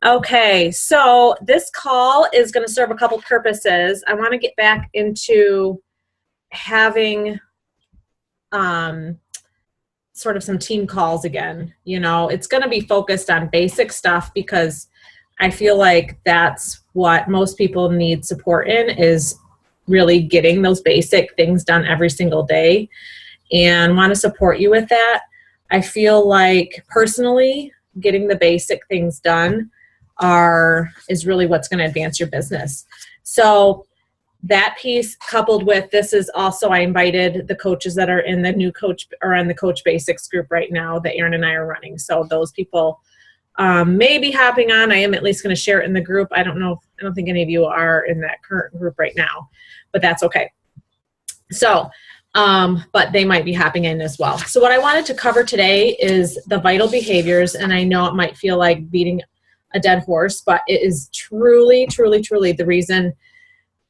Okay, so this call is going to serve a couple purposes. I want to get back into having sort of some team calls again. You know, it's going to be focused on basic stuff because I feel like that's what most people need support in, is really getting those basic things done every single day, and want to support you with that. I feel like personally getting the basic things done is really what's going to advance your business. So that piece, coupled with this, is also, I invited the coaches that are in the new coach or in the Coach Basics group right now that Erin and I are running. So those people may be hopping on. I am at least going to share it in the group. I don't know. I don't think any of you are in that current group right now, but that's okay. So, but they might be hopping in as well. So what I wanted to cover today is the vital behaviors. And I know it might feel like beating a dead horse, but it is truly, truly, truly the reason,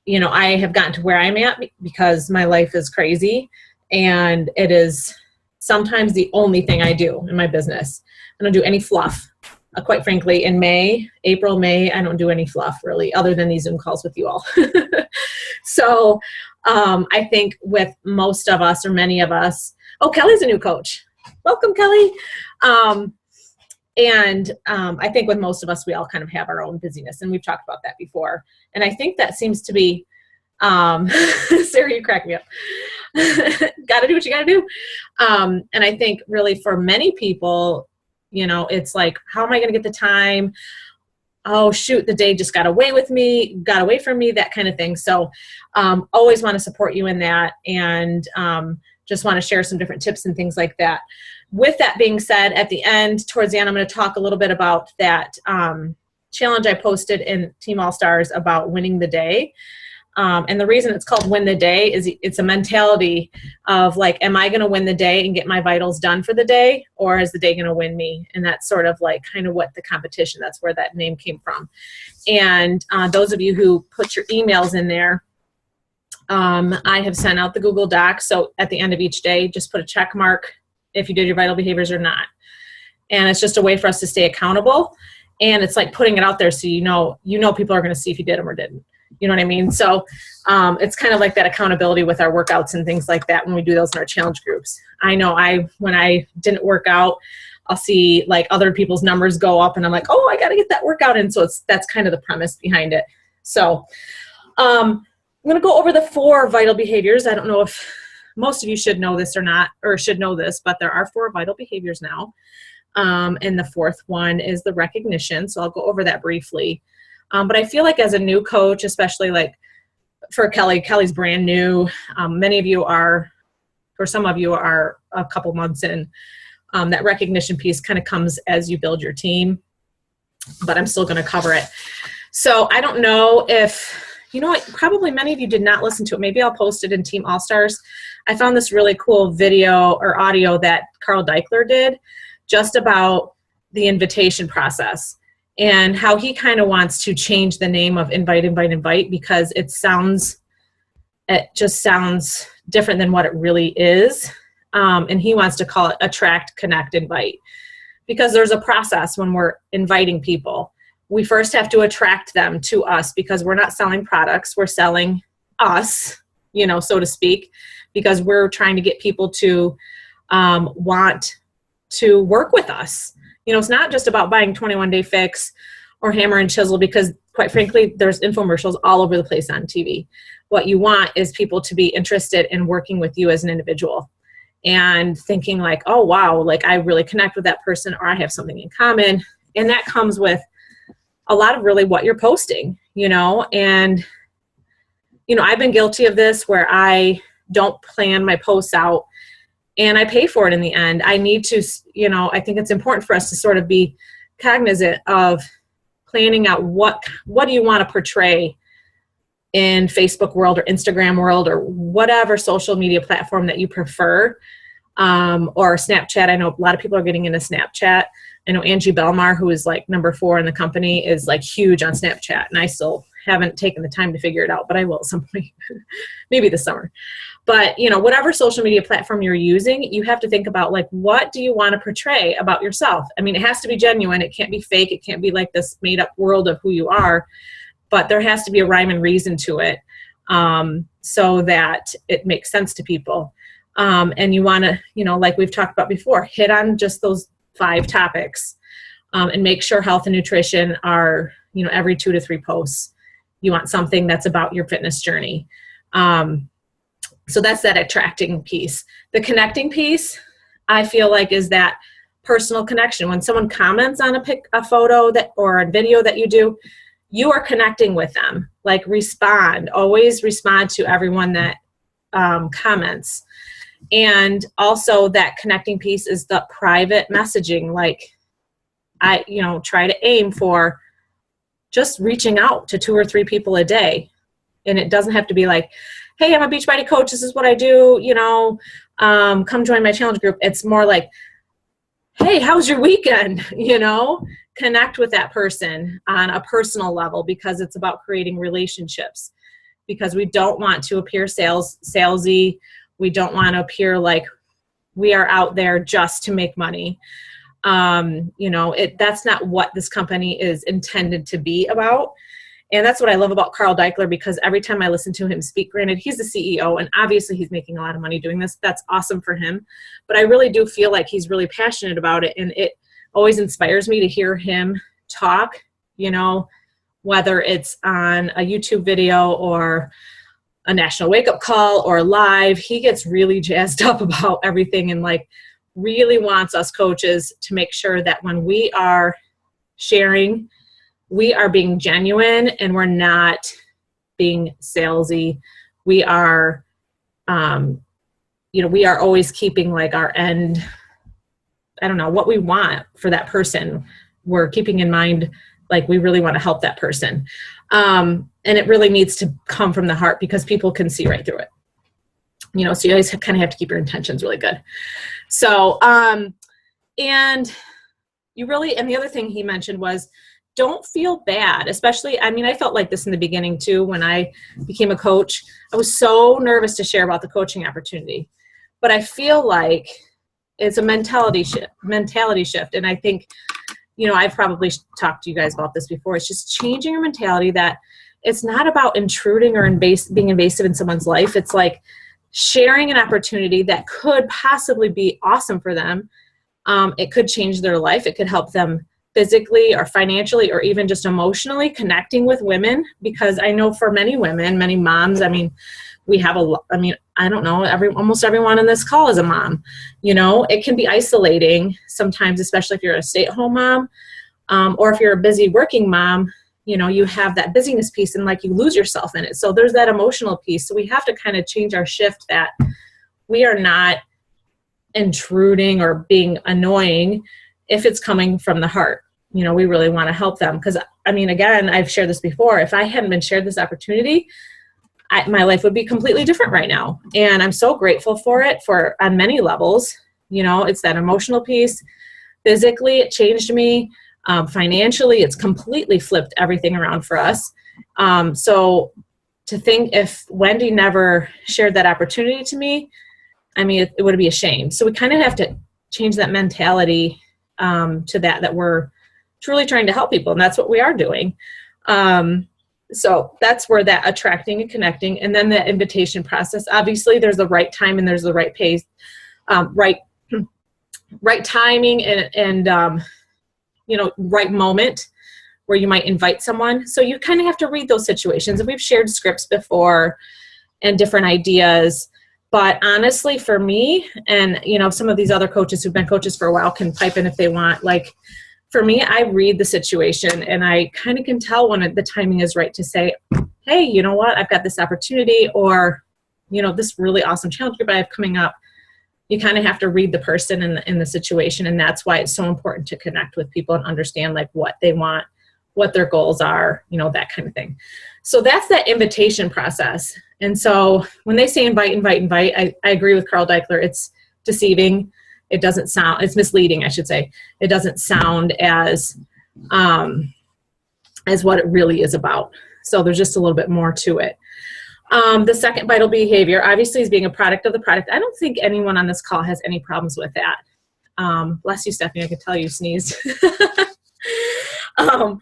you know, I have gotten to where I'm at, because my life is crazy, and it is sometimes the only thing I do in my business. I don't do any fluff. Quite frankly, in April, May, I don't do any fluff really, other than these Zoom calls with you all. So I think with most of us, or many of us, Kelly's a new coach. Welcome, Kelly. And I think with most of us, we all kind of have our own busyness, and we've talked about that before. And I think that seems to be, Sarah, you crack me up. Got to do what you got to do. And I think really for many people, you know, it's like, how am I going to get the time? Oh, shoot, the day just got away from me, that kind of thing. So always want to support you in that, and just want to share some different tips and things like that. With that being said, at the end, towards the end, I'm going to talk a little bit about that challenge I posted in Team Allstars about winning the day. And the reason it's called Win the Day is it's a mentality of like, am I going to win the day and get my vitals done for the day, or is the day going to win me? And that's sort of like kind of what the competition, that's where that name came from. And those of you who put your emails in there, I have sent out the Google Doc. So at the end of each day, just put a check mark if you did your vital behaviors or not. And it's just a way for us to stay accountable. And it's like putting it out there so you know people are going to see if you did them or didn't. You know what I mean? So it's kind of like that accountability with our workouts and things like that when we do those in our challenge groups. I know when I didn't work out, I'll see like other people's numbers go up, and I'm like, oh, I got to get that workout in. So that's kind of the premise behind it. So I'm going to go over the 4 vital behaviors. I don't know if most of you should know this or not, or should know this, but there are 4 vital behaviors now. And the 4th one is the recognition. So I'll go over that briefly. But I feel like as a new coach, especially like for Kelly's brand new. Many of you are, or some of you are a couple months in. That recognition piece kind of comes as you build your team, but I'm still going to cover it. So I don't know if, you know what, probably many of you did not listen to it. Maybe I'll post it in Team Allstars. I found this really cool video or audio that Carl Deichler did just about the invitation process and how he kind of wants to change the name of invite because it just sounds different than what it really is. And he wants to call it attract, connect, invite, because there's a process when we're inviting people. We first have to attract them to us because we're not selling products. We're selling us, you know, so to speak, because we're trying to get people to want to work with us. You know, it's not just about buying 21-day fix or hammer and chisel, because quite frankly, there's infomercials all over the place on TV. What you want is people to be interested in working with you as an individual and thinking like, oh, wow, like I really connect with that person, or I have something in common. And that comes with a lot of really what you're posting, you know. And, you know, I've been guilty of this where I don't plan my posts out and I pay for it in the end. I need to, you know, I think it's important for us to sort of be cognizant of planning out what do you want to portray in Facebook world or Instagram world or whatever social media platform that you prefer, or Snapchat. I know a lot of people are getting into Snapchat. I know Angie Belmar, who is like number 4 in the company, is like huge on Snapchat, and I still haven't taken the time to figure it out, but I will at some point, maybe this summer. But, you know, whatever social media platform you're using, you have to think about, like, what do you want to portray about yourself? I mean, it has to be genuine. It can't be fake. It can't be like this made up world of who you are, but there has to be a rhyme and reason to it, so that it makes sense to people. And you want to, you know, like we've talked about before, hit on just those 5 topics, and make sure health and nutrition are, you know, every 2 to 3 posts. You want something that's about your fitness journey. So that's that attracting piece. The connecting piece, I feel like, is that personal connection. When someone comments on a photo that, or a video that you do, you are connecting with them. Like, respond. Always respond to everyone that comments. And also that connecting piece is the private messaging. Like, I, you know, try to aim for just reaching out to 2 or 3 people a day. And it doesn't have to be like, hey, I'm a Beachbody coach, this is what I do, you know, come join my challenge group. It's more like, hey, how's your weekend? You know, connect with that person on a personal level, because it's about creating relationships, because we don't want to appear salesy. We don't want to appear like we are out there just to make money. You know, that's not what this company is intended to be about. And that's what I love about Carl Deichler, because every time I listen to him speak, granted, he's the CEO, and obviously he's making a lot of money doing this. That's awesome for him. But I really do feel like he's really passionate about it. And it always inspires me to hear him talk, you know, whether it's on a YouTube video or a national wake-up call or live. He gets really jazzed up about everything, and like really wants us coaches to make sure that when we are sharing, we are being genuine and we're not being salesy. We are, you know, we are always keeping like our end, I don't know, what we want for that person. We're keeping in mind, like, we really want to help that person. And it really needs to come from the heart, because people can see right through it. You know, so you always kind of have to keep your intentions really good. So, and you really, and the other thing he mentioned was, don't feel bad, especially, I mean, I felt like this in the beginning too. When I became a coach, I was so nervous to share about the coaching opportunity, but I feel like it's a mentality shift. And I think, you know, I've probably talked to you guys about this before. It's just changing your mentality, that it's not about intruding or being invasive in someone's life. It's like sharing an opportunity that could possibly be awesome for them. It could change their life. It could help them physically or financially or even just emotionally, connecting with women. Because I know for many women, many moms, I mean, we have I don't know, almost everyone in this call is a mom. You know, it can be isolating sometimes, especially if you're a stay-at-home mom, or if you're a busy working mom. You know, you have that busyness piece and like you lose yourself in it. So there's that emotional piece. So we have to kind of change our shift, that we are not intruding or being annoying if it's coming from the heart. You know, we really want to help them. Because, I mean, again, I've shared this before. If I hadn't been shared this opportunity, my life would be completely different right now. And I'm so grateful for it on many levels. You know, it's that emotional piece. Physically, it changed me. Financially, it's completely flipped everything around for us. So to think if Wendy never shared that opportunity to me, I mean, it would be a shame. So we kind of have to change that mentality to that we're truly trying to help people. And that's what we are doing. So that's where that attracting and connecting, and then the invitation process. Obviously, there's the right time and there's the right pace, right timing and you know, right moment where you might invite someone. So you kind of have to read those situations. And we've shared scripts before and different ideas. But honestly, for me, and you know, some of these other coaches who've been coaches for a while can pipe in if they want. Like, for me, I read the situation and I kind of can tell when the timing is right to say, hey, you know what, I've got this opportunity, or, you know, this really awesome challenge group I have coming up. You kind of have to read the person in the situation. And that's why it's so important to connect with people and understand like what they want, what their goals are, you know, that kind of thing. So that's that invitation process. And so when they say invite, I agree with Carl Deichler. It's deceiving. It doesn't sound, it's misleading, I should say. It doesn't sound as what it really is about. So there's just a little bit more to it. The second vital behavior, obviously, is being a product of the product. I don't think anyone on this call has any problems with that. Bless you, Stephanie. I could tell you sneezed. So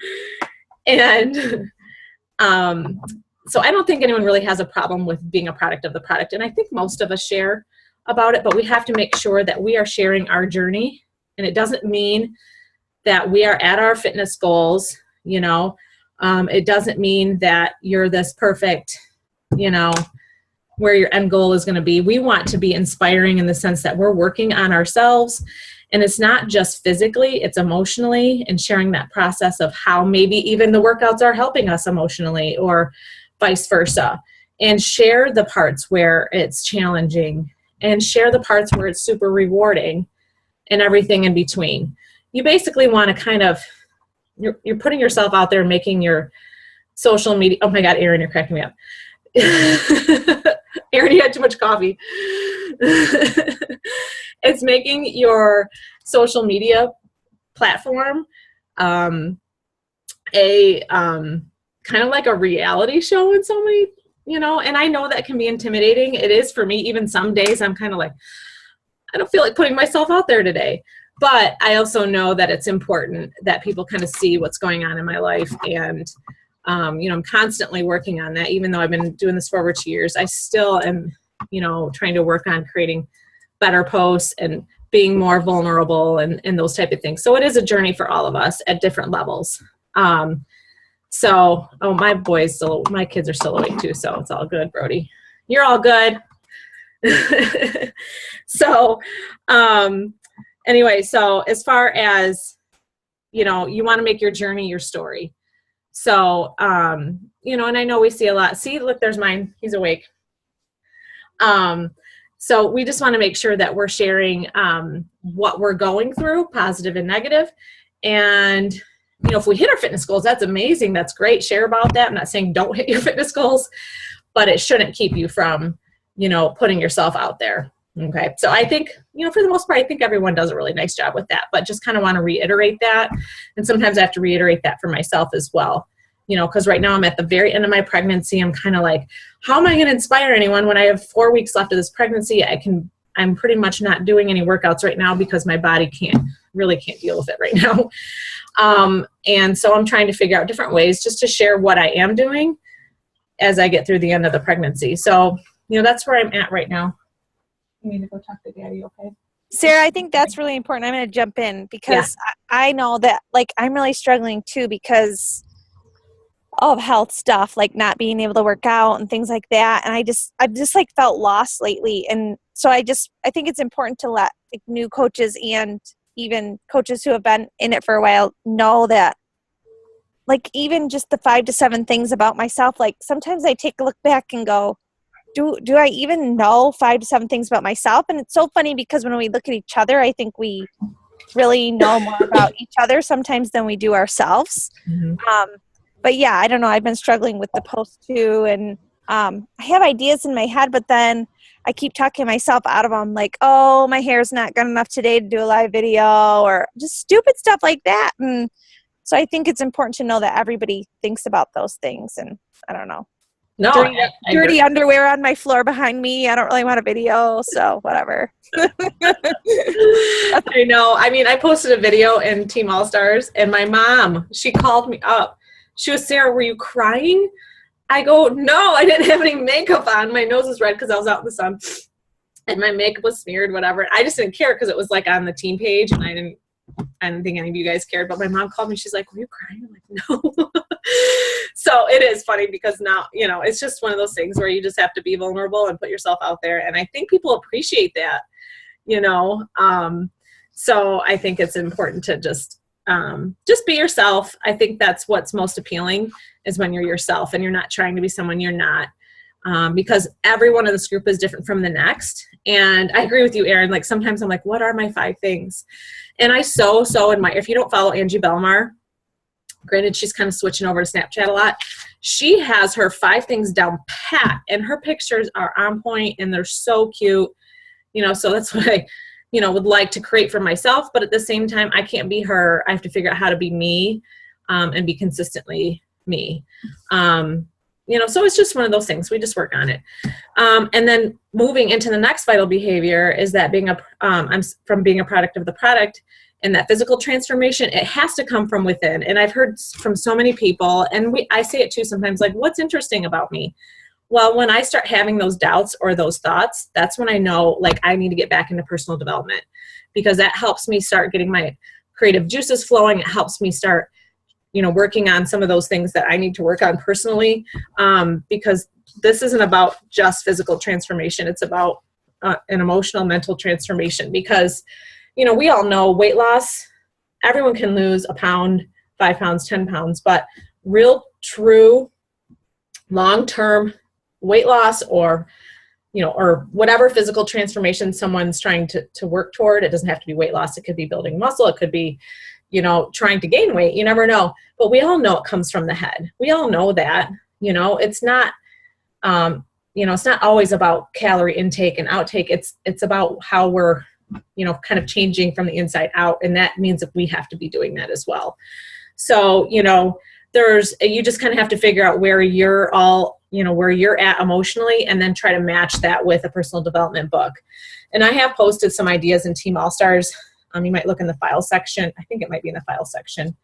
I don't think anyone really has a problem with being a product of the product. And I think most of us share about it, but we have to make sure that we are sharing our journey. And it doesn't mean that we are at our fitness goals, you know. It doesn't mean that you're this perfect, you know, where your end goal is going to be. We want to be inspiring in the sense that we're working on ourselves. And it's not just physically, it's emotionally, and sharing that process of how maybe even the workouts are helping us emotionally or vice versa. And share the parts where it's challenging and share the parts where it's super rewarding and everything in between. You basically want to kind of, you're putting yourself out there and making your social media, oh my God, Erin, you're cracking me up. Erin, you had too much coffee. It's making your social media platform a kind of like a reality show in so many, you know, and I know that can be intimidating. It is for me. Even some days I'm kind of like, I don't feel like putting myself out there today. But I also know that it's important that people kind of see what's going on in my life. And, you know, I'm constantly working on that. Even though I've been doing this for over 2 years, I still am, you know, trying to work on creating better posts and being more vulnerable and those type of things. So it is a journey for all of us at different levels. So, oh, my kids are still awake too, so it's all good, Brody. You're all good. So, anyway, so as far as, you know, you want to make your journey your story. So, you know, and I know we see a lot. See, look, there's mine. He's awake. So we just want to make sure that we're sharing what we're going through, positive and negative. And, you know, if we hit our fitness goals, that's amazing. That's great. Share about that. I'm not saying don't hit your fitness goals, but it shouldn't keep you from, you know, putting yourself out there. Okay. So I think, you know, for the most part, I think everyone does a really nice job with that, but just kind of want to reiterate that. And sometimes I have to reiterate that for myself as well, you know, because right now I'm at the very end of my pregnancy. I'm kind of like, how am I going to inspire anyone when I have 4 weeks left of this pregnancy? I'm pretty much not doing any workouts right now because my body really can't deal with it right now. And so I'm trying to figure out different ways just to share what I am doing as I get through the end of the pregnancy. So, you know, that's where I'm at right now. You need to go talk to Daddy, okay? Sarah, I think that's really important. I'm going to jump in because I know that, like, I'm really struggling too because of health stuff, like not being able to work out and things like that. And I've just like felt lost lately. And so I think it's important to let like, new coaches and even coaches who have been in it for a while know that, like, even just the 5 to 7 things about myself, like sometimes I take a look back and go, do I even know 5 to 7 things about myself? And it's so funny because when we look at each other, I think we really know more about each other sometimes than we do ourselves. Mm-hmm. But yeah, I don't know. I've been struggling with the post too. And I have ideas in my head, but then I keep talking myself out of them. Like, oh, my hair's not good enough today to do a live video or just stupid stuff like that. And so I think it's important to know that everybody thinks about those things. And I don't know. No, dirty underwear on my floor behind me. I don't really want a video, so whatever. I know. I mean, I posted a video in Team Allstars, and my mom, she called me up. She was, Sarah, were you crying? I go, no, I didn't have any makeup on. My nose is red because I was out in the sun, and my makeup was smeared, whatever. I just didn't care because it was like on the team page, and I didn't think any of you guys cared. But my mom called me. She's like, were you crying? I'm like, no. So it is funny because now, you know, it's just one of those things where you just have to be vulnerable and put yourself out there. And I think people appreciate that, you know. So I think it's important to just be yourself. I think that's what's most appealing is when you're yourself and you're not trying to be someone you're not. Because everyone in this group is different from the next. And I agree with you, Erin. Like sometimes I'm like, what are my 5 things? And I so admire, if you don't follow Angie Belmar, granted she's kind of switching over to Snapchat a lot, she has her 5 things down pat and her pictures are on point and they're so cute, you know, so that's what I, you know, would like to create for myself. But at the same time, I can't be her. I have to figure out how to be me and be consistently me. So it's just one of those things. We just work on it. And then moving into the next vital behavior is that I'm from being a product of the product, and that physical transformation, it has to come from within. And I've heard from so many people, and I say it too sometimes, like, what's interesting about me? Well, when I start having those doubts or those thoughts, that's when I know, like, I need to get back into personal development, because that helps me start getting my creative juices flowing. It helps me start, working on some of those things that I need to work on personally, because this isn't about just physical transformation. It's about an emotional, mental transformation, because, we all know weight loss, everyone can lose a pound, 5 pounds, 10 pounds, but real, true, long-term weight loss or whatever physical transformation someone's trying to work toward. It doesn't have to be weight loss. It could be building muscle. It could be, trying to gain weight. You never know. But we all know it comes from the head. We all know that, it's not, it's not always about calorie intake and outtake. It's about how we're, kind of changing from the inside out. And that means that we have to be doing that as well. So, you just kind of have to figure out where you're at emotionally, and then try to match that with a personal development book. And I have posted some ideas in Team Allstars. You might look in the file section. I think it might be in the file section.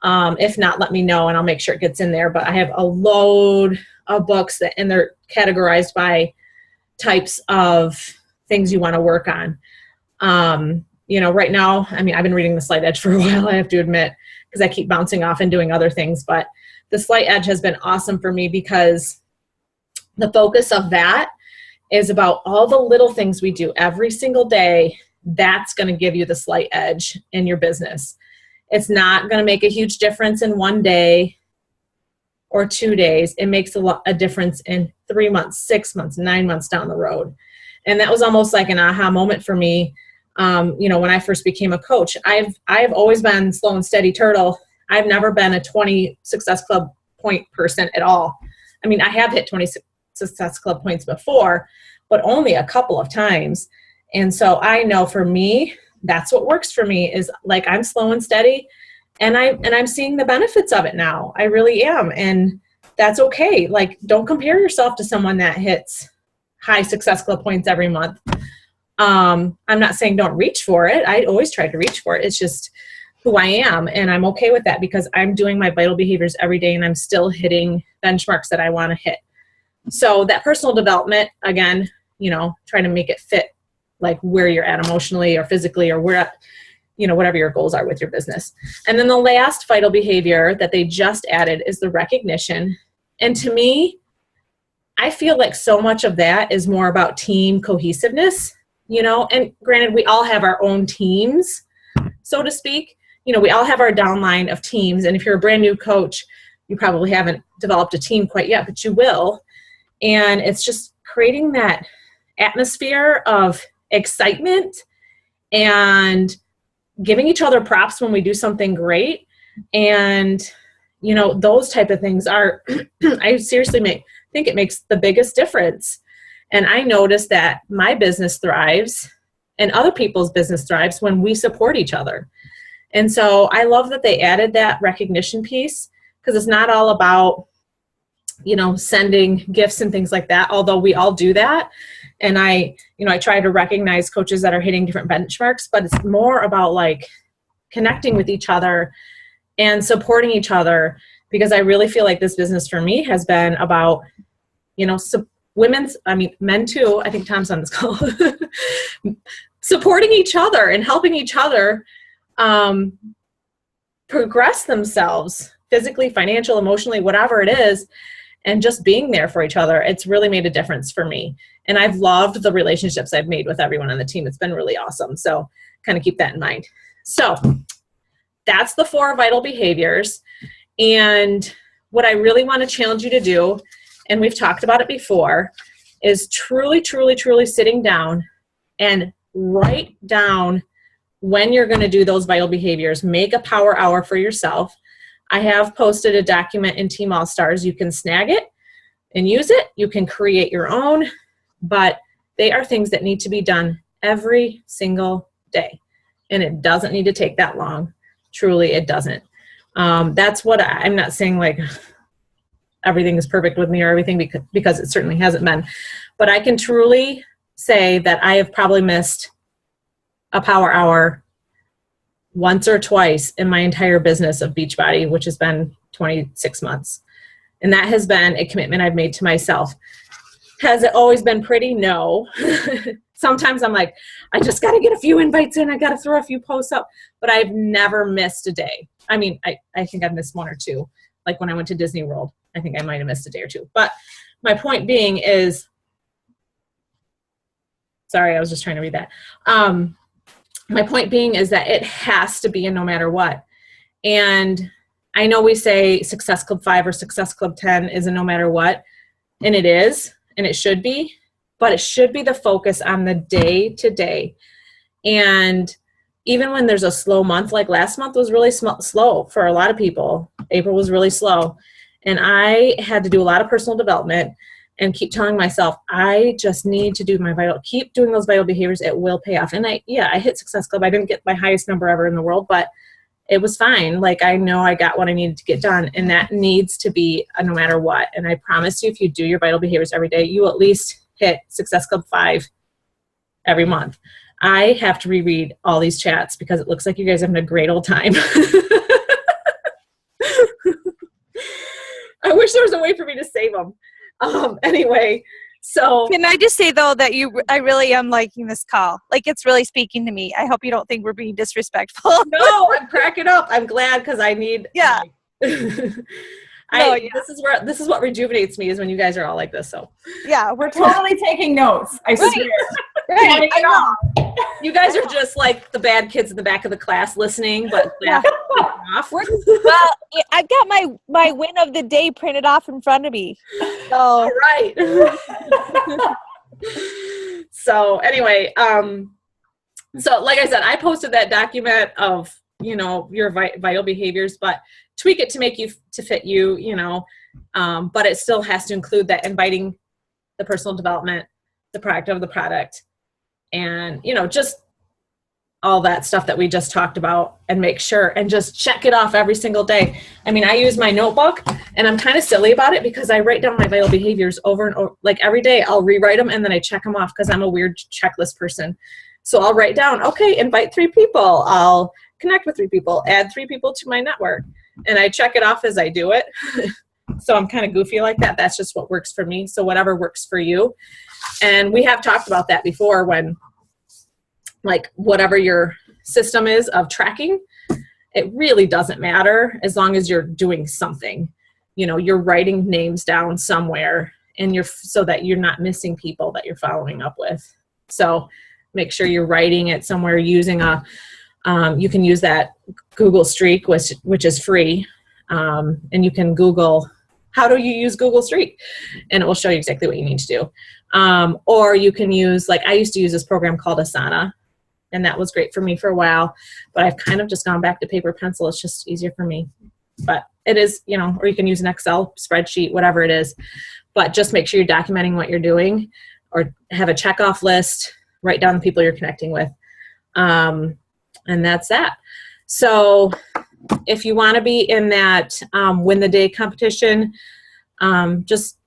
If not, let me know and I'll make sure it gets in there. But I have a load of books and they're categorized by types of things you want to work on. Right now, I've been reading The Slight Edge for a while, I have to admit, because I keep bouncing off and doing other things. But The Slight Edge has been awesome for me, because the focus of that is about all the little things we do every single day. That's going to give you the slight edge in your business. It's not going to make a huge difference in 1 day or 2 days. It makes a difference in 3 months, 6 months, 9 months down the road. And that was almost like an aha moment for me. When I first became a coach, I've always been slow and steady turtle. I've never been a 20 Success Club point person at all. I have hit 20 Success Club points before, but only a couple of times. And so I know for me, that's what works for me, is like, I'm slow and steady, and I'm seeing the benefits of it now. I really am. And that's okay. Like, don't compare yourself to someone that hits high Success Club points every month. I'm not saying don't reach for it. I always try to reach for it. It's just who I am. And I'm okay with that, because I'm doing my vital behaviors every day and I'm still hitting benchmarks that I want to hit. So that personal development, again, trying to make it fit like where you're at emotionally or physically, or where, whatever your goals are with your business. And then the last vital behavior that they just added is the recognition. And to me, I feel like so much of that is more about team cohesiveness, and granted, we all have our own teams, so to speak. We all have our downline of teams. And if you're a brand new coach, you probably haven't developed a team quite yet, but you will. And it's just creating that atmosphere of excitement and giving each other props when we do something great. And, those type of things are, I seriously think it makes the biggest difference. And I notice that my business thrives and other people's business thrives when we support each other. And so I love that they added that recognition piece, because it's not all about, sending gifts and things like that, although we all do that. And I try to recognize coaches that are hitting different benchmarks, but it's more about like connecting with each other and supporting each other, because I really feel like this business for me has been about, men too. I think Tom's on this call. Supporting each other and helping each other progress themselves physically, financially, emotionally, whatever it is, and just being there for each other. It's really made a difference for me. And I've loved the relationships I've made with everyone on the team. It's been really awesome. So kind of keep that in mind. So that's the 4 vital behaviors. And what I really want to challenge you to do, and we've talked about it before, is truly, truly, truly sitting down and write down when you're going to do those vital behaviors. Make a power hour for yourself. I have posted a document in Team Allstars. You can snag it and use it. You can create your own, but they are things that need to be done every single day. And it doesn't need to take that long. Truly, it doesn't. That's what I'm not saying like everything is perfect with me or everything, because it certainly hasn't been. But I can truly say that I have probably missed a power hour once or twice in my entire business of Beachbody, which has been 26 months. And that has been a commitment I've made to myself. Has it always been pretty? No. Sometimes I'm like, I just got to get a few invites in. I got to throw a few posts up. But I've never missed a day. I mean, I think I've missed one or two. Like when I went to Disney World, I think I might have missed a day or two. But my point being is, sorry, I was just trying to read that. My point being is that it has to be a no matter what. And I know we say Success Club 5 or Success Club 10 is a no matter what, and it is, and it should be, but it should be the focus on the day to day. And even when there's a slow month, like last month was really slow for a lot of people. April was really slow. And I had to do a lot of personal development and keep telling myself, I just need to do keep doing those vital behaviors. It will pay off. And I hit Success Club. I didn't get my highest number ever in the world, but it was fine. Like I know I got what I needed to get done, and that needs to be a no matter what. And I promise you, if you do your vital behaviors every day, you will at least hit Success Club 5 every month. I have to reread all these chats because it looks like you guys are having a great old time. I wish there was a way for me to save them. Anyway, so can I just say though that I really am liking this call. Like it's really speaking to me. I hope you don't think we're being disrespectful. No, I'm cracking up. I'm glad because I need. Yeah. This is what rejuvenates me is when you guys are all like this. So yeah, we're totally taking notes. I swear. Right. I know. You guys are just like the bad kids in the back of the class listening, but off. Well, I've got my win of the day printed off in front of me. So all right. So anyway, so like I said, I posted that document of your vital behaviors, but tweak it to make to fit you, but it still has to include that inviting the personal development, the product of the product, and just all that stuff that we just talked about, and make sure and just check it off every single day. I mean, I use my notebook, and I'm kind of silly about it because I write down my vital behaviors over and over. Like every day I'll rewrite them and then I check them off because I'm a weird checklist person. So I'll write down, okay, invite 3 people. I'll connect with 3 people, add 3 people to my network. And I check it off as I do it. So I'm kind of goofy like that. That's just what works for me. So whatever works for you. And we have talked about that before when, like, whatever your system is of tracking, it really doesn't matter as long as you're doing something. You're writing names down somewhere and so that you're not missing people that you're following up with. So make sure you're writing it somewhere using you can use that Google Streak, which is free. And you can Google, how do you use Google Streak? And it will show you exactly what you need to do. Or you can use, like I used to use this program called Asana, and that was great for me for a while, but I've kind of just gone back to paper pencil. It's just easier for me. But it is, or you can use an Excel spreadsheet, whatever it is. But just make sure you're documenting what you're doing, or have a checkoff list, write down the people you're connecting with. And that's that. So if you want to be in that win the day competition, just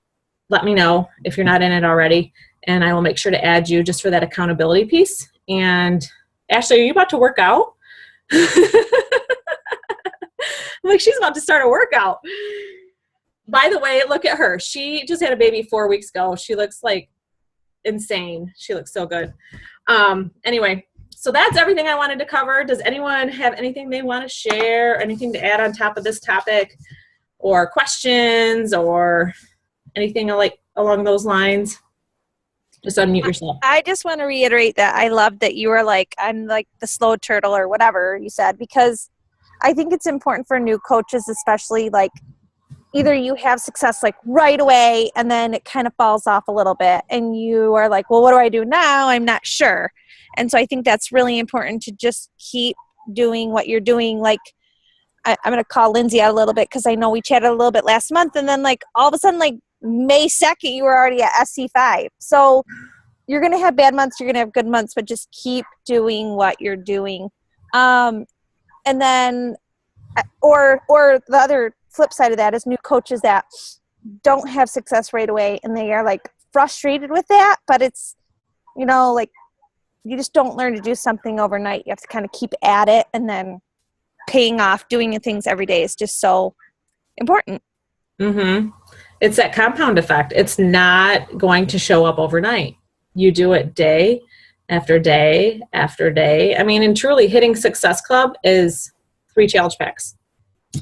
let me know if you're not in it already, and I will make sure to add you just for that accountability piece. And Ashley, are you about to work out? I'm like, she's about to start a workout. By the way, look at her. She just had a baby 4 weeks ago. She looks like insane. She looks so good. Anyway, so that's everything I wanted to cover. Does anyone have anything they want to share, anything to add on top of this topic, or questions, or anything like along those lines? Just unmute yourself. I just want to reiterate that I love that you were like, I'm like the slow turtle or whatever you said, because I think it's important for new coaches, especially like either you have success like right away and then it kind of falls off a little bit and you are like, well, what do I do now? I'm not sure. And so I think that's really important to just keep doing what you're doing. Like I'm going to call Lindsay out a little bit because I know we chatted a little bit last month, and then like all of a sudden, like May 2nd, you were already at SC5. So you're going to have bad months, you're going to have good months, but just keep doing what you're doing. And then or the other flip side of that is new coaches that don't have success right away, and they are like frustrated with that, but it's, you know, like you just don't learn to do something overnight. You have to kind of keep at it, and then paying off, doing things every day is just so important. Mm-hmm. It's that compound effect. It's not going to show up overnight. You do it day after day after day. I mean, and truly hitting Success Club is 3 challenge packs.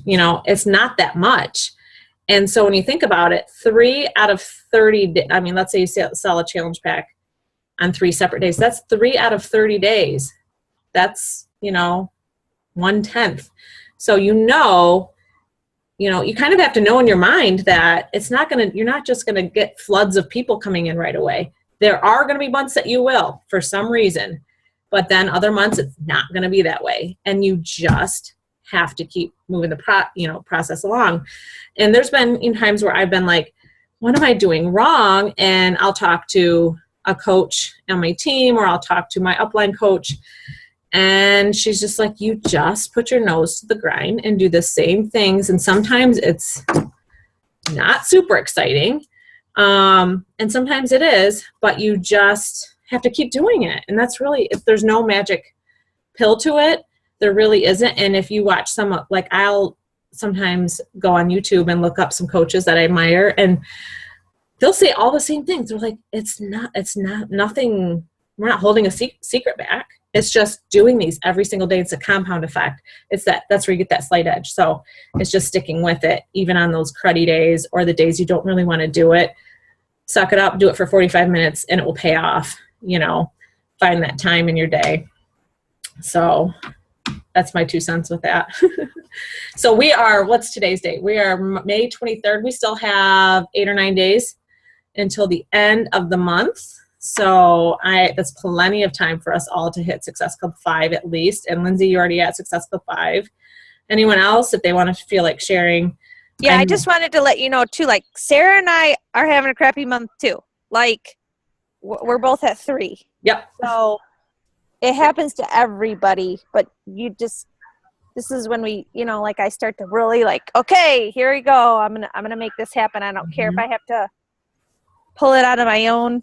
You know, it's not that much. And so when you think about it, 3 out of 30, I mean, let's say you sell a challenge pack on 3 separate days. That's 3 out of 30 days. That's, you know, 1/10. So, you kind of have to know in your mind that you're not just going to get floods of people coming in right away. There are going to be months that you will, for some reason, but then other months it's not going to be that way. And you just have to keep moving the process along. And there's been times where I've been like, what am I doing wrong? And I'll talk to a coach on my team, or I'll talk to my upline coach, and she's just like, you just put your nose to the grind and do the same things. And sometimes it's not super exciting. And sometimes it is, but you just have to keep doing it. And that's really, if there's no magic pill to it, there really isn't. And if you watch I'll sometimes go on YouTube and look up some coaches that I admire, and they'll say all the same things. They're like, it's nothing. We're not holding a secret back. It's just doing these every single day. It's a compound effect. That's where you get that slight edge. So it's just sticking with it, even on those cruddy days or the days you don't really want to do it. Suck it up, do it for 45 minutes, and it will pay off. Find that time in your day. So that's my 2 cents with that. So what's today's date? We are May 23rd. We still have 8 or 9 days until the end of the month. So that's plenty of time for us all to hit Success Club 5 at least. And Lindsay, you're already at Success Club 5. Anyone else, if they want to feel like sharing? Yeah, I just wanted to let you know too, like Sarah and I are having a crappy month too. Like we're both at 3. Yep. So it happens to everybody, but this is when we, like I start to really like, okay, here we go. I'm going to make this happen. I don't care if I have to pull it out of my own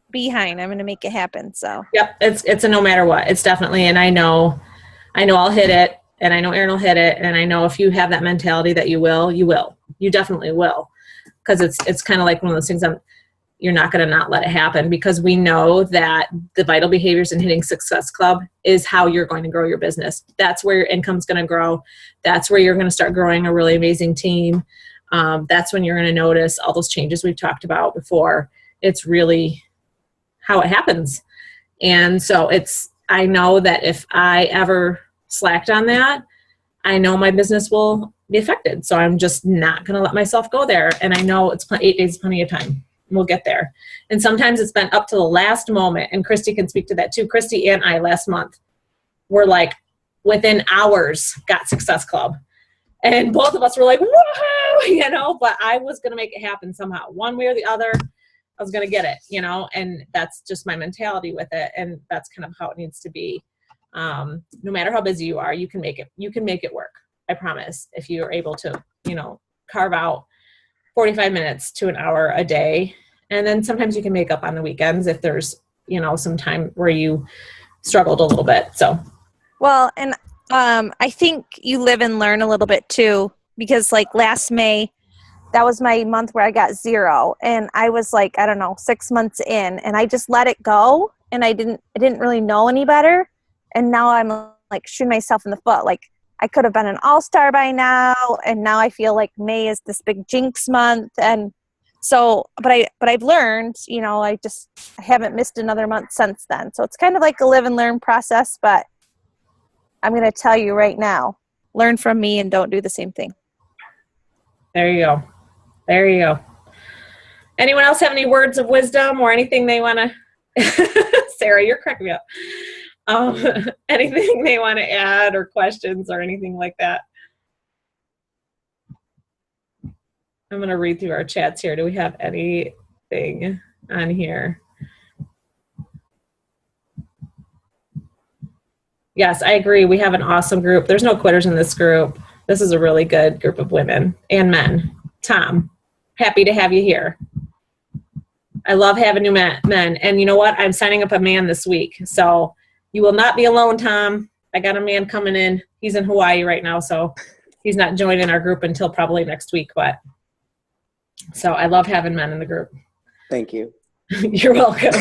behind. I'm going to make it happen. So yep, it's a no matter what. It's definitely, and I know I'll hit it, and I know Erin will hit it, and I know if you have that mentality that you will, you definitely will, because it's kind of like one of those things. You're not going to not let it happen, because we know that the vital behaviors in hitting Success Club is how you're going to grow your business. That's where your income's going to grow. That's where you're going to start growing a really amazing team. That's when you're going to notice all those changes we've talked about before. It's really how it happens. And so I know that if I ever slacked on that, I know my business will be affected. So I'm just not going to let myself go there. And I know 8 days is plenty of time. We'll get there. And sometimes it's been up to the last moment. And Christy can speak to that too. Christy and I last month were like, within hours, got Success Club. And both of us were like, woohoo, but I was going to make it happen somehow. One way or the other, I was going to get it, and that's just my mentality with it. And that's kind of how it needs to be. No matter how busy you are, you can make it work. I promise. If you're able to, carve out 45 minutes to an hour a day. And then sometimes you can make up on the weekends if there's, some time where you struggled a little bit. So. Well, and I think you live and learn a little bit too, because like last May, that was my month where I got 0. And I was like, I don't know, 6 months in, and I just let it go. And I didn't really know any better. And now I'm like shooting myself in the foot. Like I could have been an all-star by now. And now I feel like May is this big jinx month. And so, but I've learned, I haven't missed another month since then. So it's kind of like a live and learn process, but I'm going to tell you right now, learn from me and don't do the same thing. There you go. Anyone else have any words of wisdom or anything they want to, Sarah, you're cracking me up. Anything they want to add or questions or anything like that? I'm going to read through our chats here. Do we have anything on here? Yes, I agree. We have an awesome group. There's no quitters in this group. This is a really good group of women and men. Tom, happy to have you here. I love having new men. And you know what? I'm signing up a man this week. So you will not be alone, Tom. I got a man coming in. He's in Hawaii right now, so he's not joining our group until probably next week. But so I love having men in the group. Thank you. You're welcome.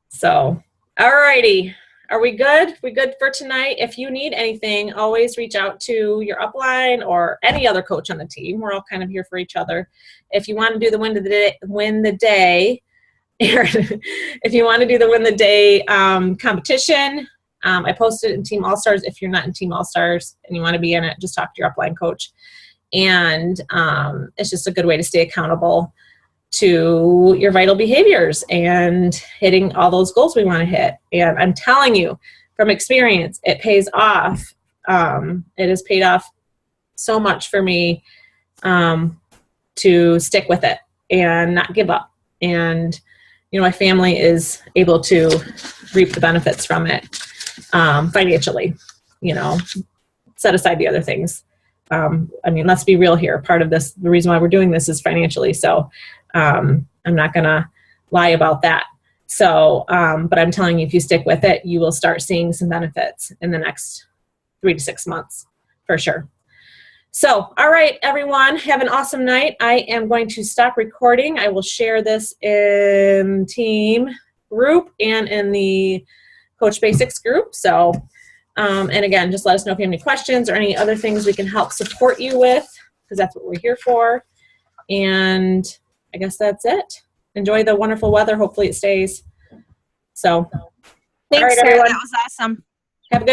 So, all righty. Are we good? We good for tonight? If you need anything, always reach out to your upline or any other coach on the team. We're all kind of here for each other. If you want to do the win the day, Aaron, if you want to do the win the day competition, I posted it in Team Allstars. If you're not in Team Allstars and you want to be in it, just talk to your upline coach. And it's just a good way to stay accountable to your vital behaviors and hitting all those goals we want to hit. And I'm telling you from experience, it pays off. It has paid off so much for me to stick with it and not give up. And, you know, my family is able to reap the benefits from it financially, you know, set aside the other things. I mean, let's be real here. Part of this, the reason why we're doing this is financially. So I'm not going to lie about that. So, but I'm telling you, if you stick with it, you will start seeing some benefits in the next 3 to 6 months for sure. So, all right, everyone, have an awesome night. I am going to stop recording. I will share this in team group and in the Coach Basics group. So, and again, just let us know if you have any questions or any other things we can help support you with, because that's what we're here for. And I guess that's it. Enjoy the wonderful weather. Hopefully it stays. So, thanks, all right, Sarah. everyone. That was awesome. Have a good